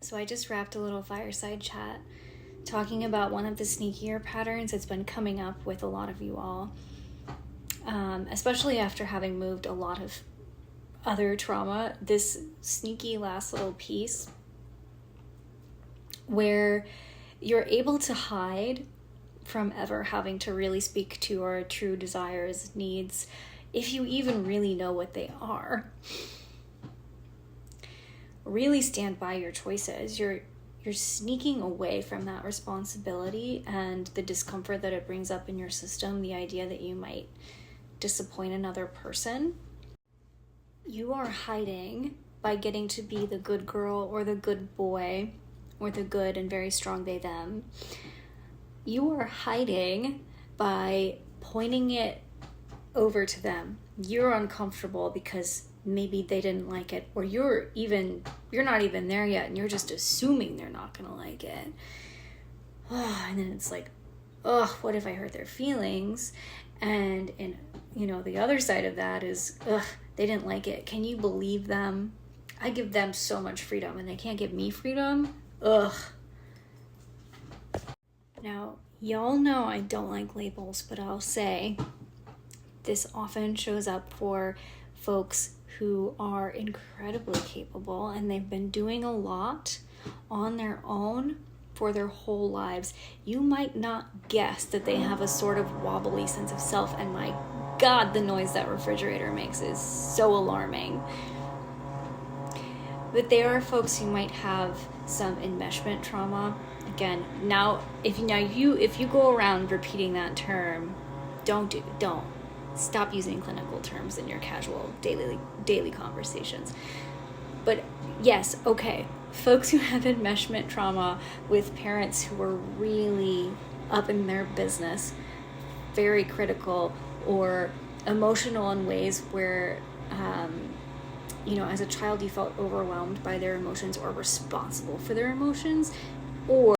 So I just wrapped a little fireside chat talking about one of the sneakier patterns that's been coming up with a lot of you all, especially after having moved a lot of other trauma. This sneaky last little piece where you're able to hide from ever having to really speak to your true desires, needs, if you even really know what they are. Really stand by your choices. You're sneaking away from that responsibility and the discomfort that it brings up in your system, the idea that you might disappoint another person. You are hiding by getting to be the good girl or the good boy or the good and very strong they, them. You are hiding by pointing it over to them. You're uncomfortable because maybe they didn't like it, or you're not even there yet and you're just assuming they're not gonna like it. And then it's like, what if I hurt their feelings? And the other side of that is, they didn't like it. Can you believe them? I give them so much freedom and they can't give me freedom. Now, y'all know I don't like labels, but I'll say this often shows up for folks who are incredibly capable and they've been doing a lot on their own for their whole lives. You might not guess that they have a sort of wobbly sense of self, and my God, the noise that refrigerator makes is so alarming. But there are folks who might have some enmeshment trauma. Again, if you go around repeating that term, don't. Stop using clinical terms in your casual daily conversations. But yes, okay, folks who have enmeshment trauma with parents who are really up in their business, very critical or emotional in ways where, as a child you felt overwhelmed by their emotions or responsible for their emotions, or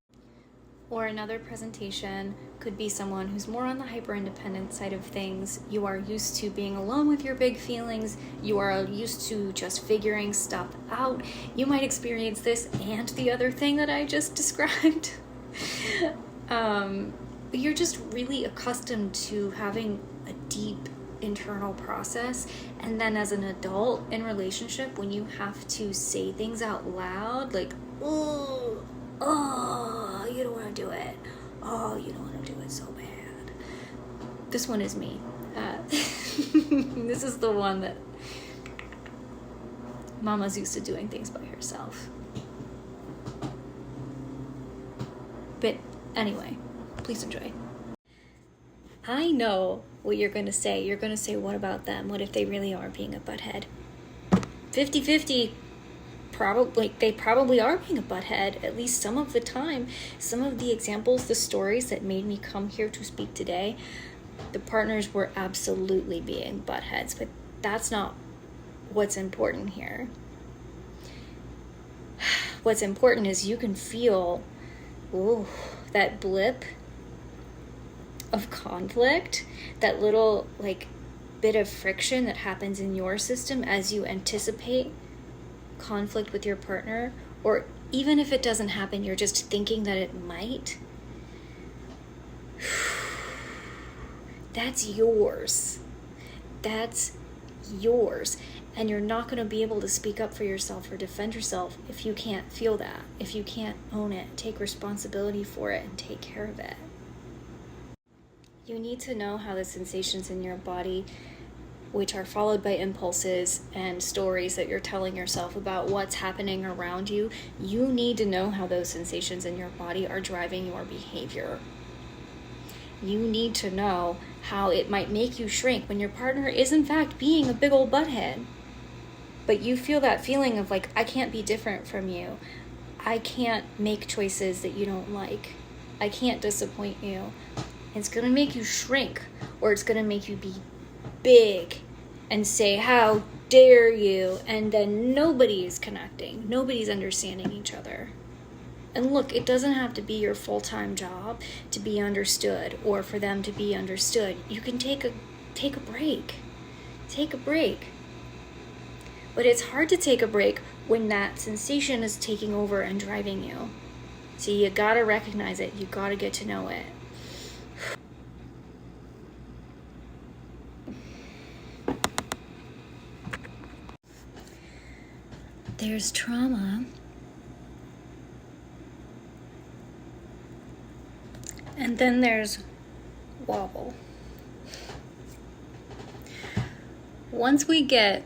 another presentation could be someone who's more on the hyper-independent side of things. You are used to being alone with your big feelings. You are used to just figuring stuff out. You might experience this and the other thing that I just described. But you're just really accustomed to having a deep internal process. And then as an adult in relationship, when you have to say things out loud, like, you don't want to do it. You don't want to do it so bad. This one is me. This is the one that Mama's used to doing things by herself. But anyway, please enjoy. I know what you're going to say. You're going to say, what about them? What if they really are being a butthead? 50-50. They probably are being a butthead, at least some of the time. Some of the examples, the stories that made me come here to speak today, the partners were absolutely being buttheads, but that's not what's important here. What's important is you can feel that blip of conflict, that little bit of friction that happens in your system as you anticipate conflict with your partner, or even if it doesn't happen, you're just thinking that it might. That's yours. And you're not going to be able to speak up for yourself or defend yourself if you can't feel that, if you can't own it, take responsibility for it, and take care of it. You need to know how the sensations in your body, which are followed by impulses and stories that you're telling yourself about what's happening around you, you need to know how those sensations in your body are driving your behavior. You need to know how it might make you shrink when your partner is in fact being a big old butthead. But you feel that feeling of I can't be different from you. I can't make choices that you don't like. I can't disappoint you. It's going to make you shrink, or it's going to make you be big and say, how dare you? And then nobody is connecting. Nobody's understanding each other. And look, it doesn't have to be your full-time job to be understood or for them to be understood. You can take a break. Take a break. But it's hard to take a break when that sensation is taking over and driving you. So you gotta recognize it. You gotta get to know it. There's trauma. And then there's wobble. Once we get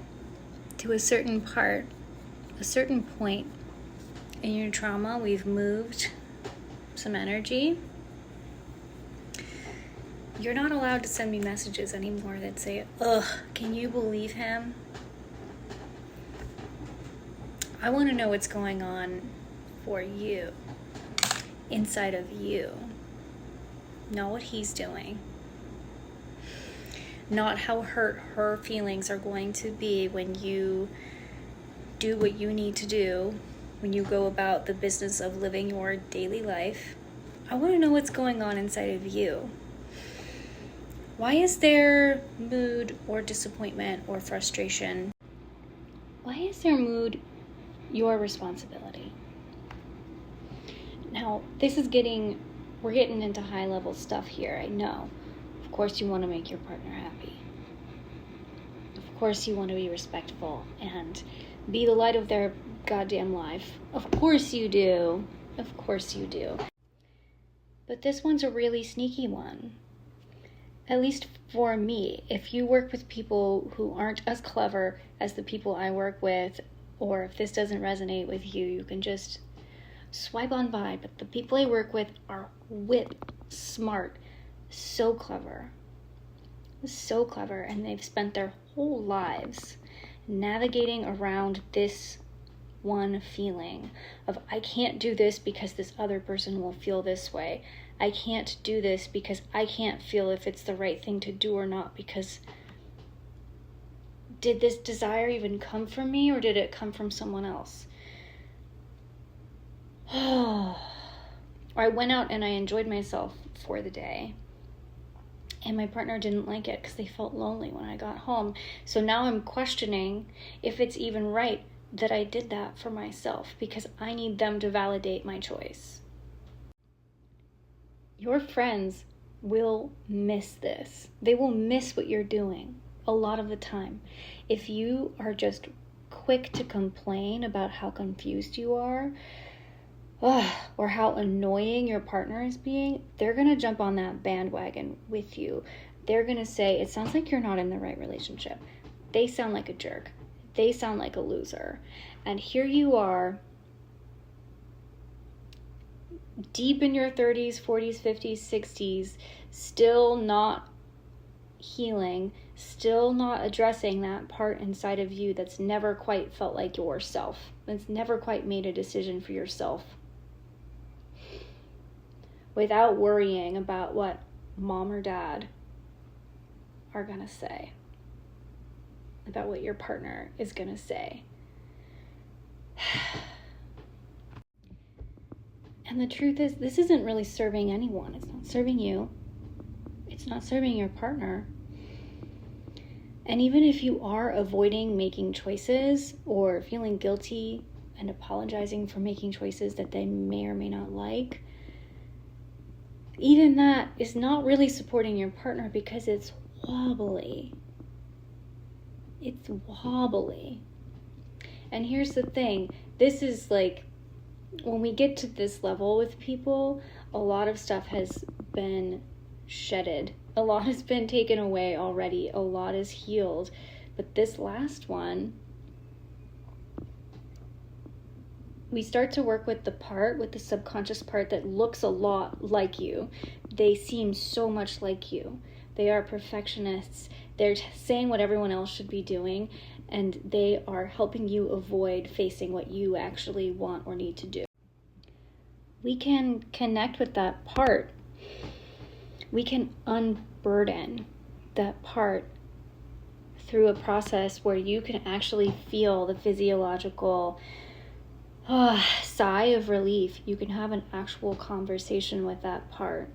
to a certain point in your trauma, we've moved some energy. You're not allowed to send me messages anymore that say, ugh, can you believe him? I want to know what's going on for you, inside of you. Not what he's doing. Not how hurt her feelings are going to be when you do what you need to do, when you go about the business of living your daily life. I want to know what's going on inside of you. Why is there mood or disappointment or frustration? Why is there mood your responsibility? Now, we're getting into high level stuff here, I know. Of course you want to make your partner happy. Of course you want to be respectful and be the light of their goddamn life. Of course you do. Of course you do. But this one's a really sneaky one. At least for me. If you work with people who aren't as clever as the people I work with, or if this doesn't resonate with you, you can just swipe on by. But the people I work with are smart, so clever, and they've spent their whole lives navigating around this one feeling of, I can't do this because this other person will feel this way. I can't do this because I can't feel if it's the right thing to do or not, because did this desire even come from me or did it come from someone else? Or I went out and I enjoyed myself for the day, and my partner didn't like it because they felt lonely when I got home. So now I'm questioning if it's even right that I did that for myself, because I need them to validate my choice. Your friends will miss this. They will miss what you're doing a lot of the time. If you are just quick to complain about how confused you are, or how annoying your partner is being, they're going to jump on that bandwagon with you. They're going to say, it sounds like you're not in the right relationship. They sound like a jerk. They sound like a loser. And here you are, deep in your 30s, 40s, 50s, 60s, still not healing, still not addressing that part inside of you that's never quite felt like yourself, that's never quite made a decision for yourself, without worrying about what mom or dad are going to say, about what your partner is going to say. And the truth is, this isn't really serving anyone. It's not serving you. It's not serving your partner. And even if you are avoiding making choices or feeling guilty and apologizing for making choices that they may or may not like, even that is not really supporting your partner, because it's wobbly. It's wobbly. And here's the thing. This is like, when we get to this level with people, a lot of stuff has been shedded. A lot has been taken away already. A lot is healed. But this last one, we start to work with the subconscious part that looks a lot like you. They seem so much like you. They are perfectionists. They're saying what everyone else should be doing, and they are helping you avoid facing what you actually want or need to do. We can connect with that part. We can unburden that part through a process where you can actually feel the physiological sigh of relief. You can have an actual conversation with that part.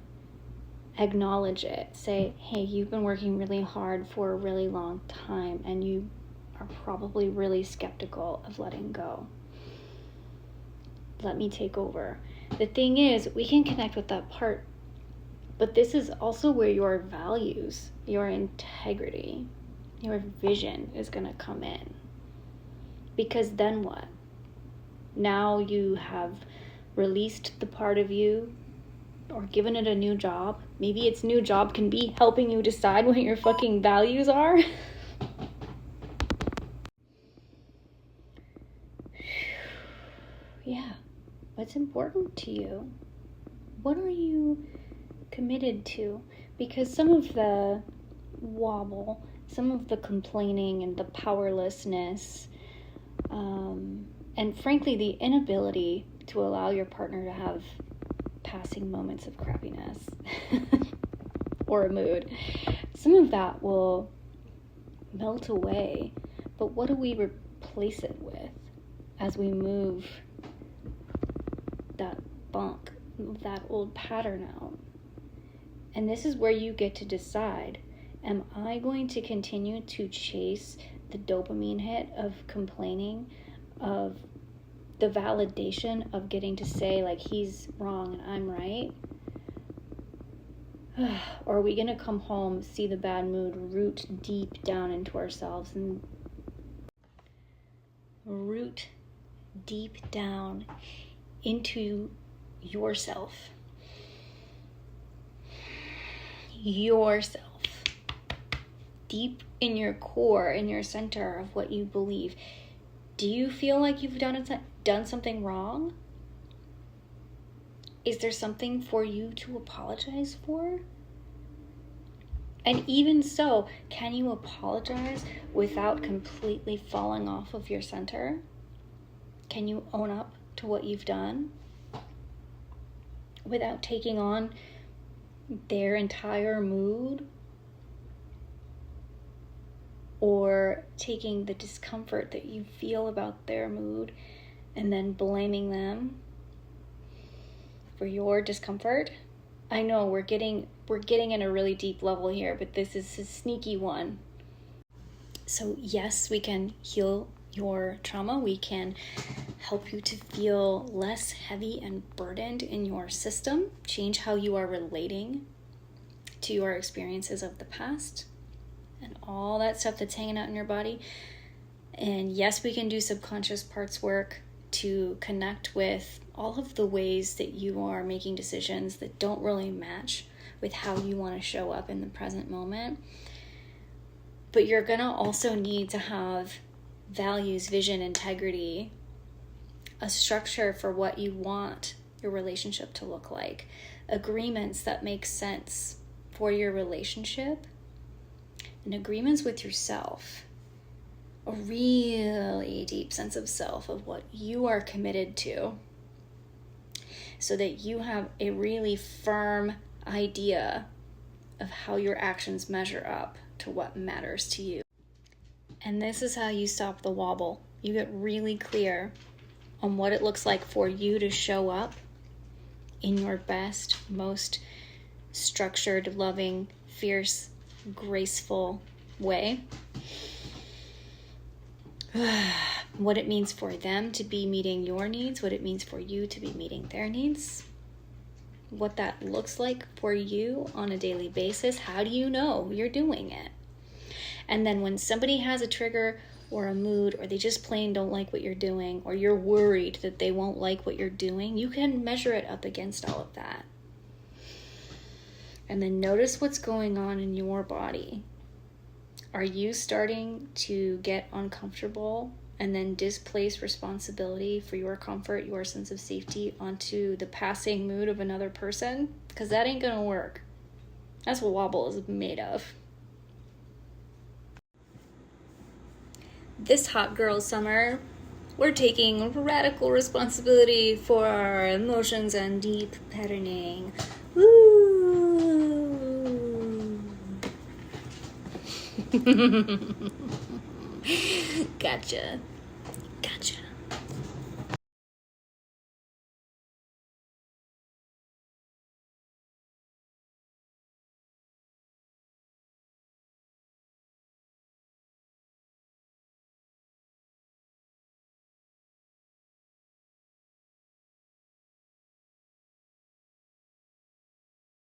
Acknowledge it. Say, hey, you've been working really hard for a really long time, and you are probably really skeptical of letting go. let me take over. The thing is, we can connect with that part, but this is also where your values, your integrity, your vision is going to come in. Because then what? Now you have released the part of you or given it a new job. Maybe its new job can be helping you decide what your fucking values are. Yeah. What's important to you? What are you committed to? Because some of the wobble, some of the complaining and the powerlessness, and frankly the inability to allow your partner to have passing moments of crappiness or a mood, some of that will melt away. But what do we replace it with as we move that bunk, that old pattern out? And this is where you get to decide, am I going to continue to chase the dopamine hit of complaining, of the validation of getting to say like he's wrong and I'm right? Or are we going to come home, see the bad mood root deep down into ourselves and root deep down into yourself? Yourself. Deep in your core, in your center of what you believe. Do you feel like you've done something wrong? Is there something for you to apologize for? And even so, can you apologize without completely falling off of your center? Can you own up to what you've done without taking on their entire mood? Or taking the discomfort that you feel about their mood and then blaming them for your discomfort? I know we're getting in a really deep level here, but this is a sneaky one. So yes, we can heal your trauma. We can help you to feel less heavy and burdened in your system, change how you are relating to your experiences of the past and all that stuff that's hanging out in your body. And yes, we can do subconscious parts work to connect with all of the ways that you are making decisions that don't really match with how you want to show up in the present moment. But you're going to also need to have values, vision, integrity, a structure for what you want your relationship to look like, agreements that make sense for your relationship, and agreements with yourself, a really deep sense of self of what you are committed to, so that you have a really firm idea of how your actions measure up to what matters to you. And this is how you stop the wobble. You get really clear on what it looks like for you to show up in your best, most structured, loving, fierce, graceful way. What it means for them to be meeting your needs, what it means for you to be meeting their needs, what that looks like for you on a daily basis. How do you know you're doing it? And then when somebody has a trigger or a mood, or they just plain don't like what you're doing, or you're worried that they won't like what you're doing, you can measure it up against all of that. And then notice what's going on in your body. Are you starting to get uncomfortable and then displace responsibility for your comfort, your sense of safety onto the passing mood of another person? Because that ain't gonna work. That's what wobble is made of. This hot girl summer, we're taking radical responsibility for our emotions and deep patterning. Woo! Gotcha.